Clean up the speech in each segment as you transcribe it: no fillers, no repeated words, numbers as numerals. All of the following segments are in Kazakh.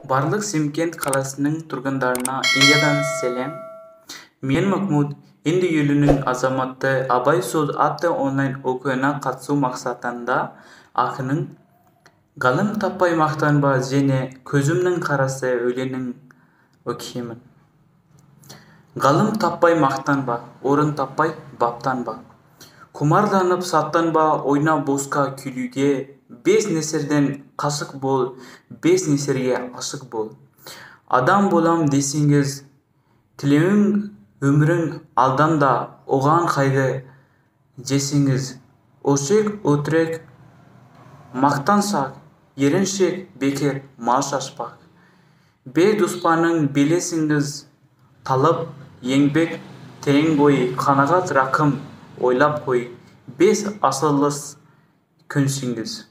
Барлық Шымкент қаласының тұрғындарына Индиядан сәлем. Мен Махмуд, Инди елінің азаматы Абай Суд атты онлайн оқуына қатысу мақсатында ақының ғалым таппай мақтанба және көзімнің қарасы өлеңін оқимын. Ғалым таппай мақтанба, орын таппай баптанба. Құмарданып саттанба, ойна босқа күлуге. 5 несерден қашық бол, 5 несерге ашық бол. Адам болам десеңіз, тілеуің өмірің алданда, оған қайғы жесеңіз. Өшек өтірік мақтаншақ, еріншек бекер мал шашпақ. Бе дұспанын белесіңіз, талап еңбек терең бой, қанағат рақым ойлап қой. 5 асылыс күнсіңіз.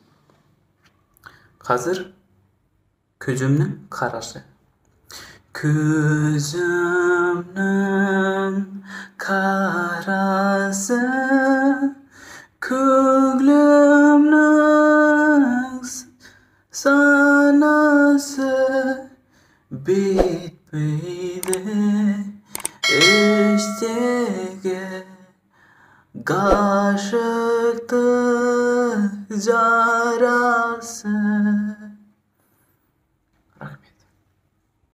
Қазір көзімнің қарасы. Көзімнің қарасы, көңілімнің санасы, бітпейді іштегі ғашықтық жарасы.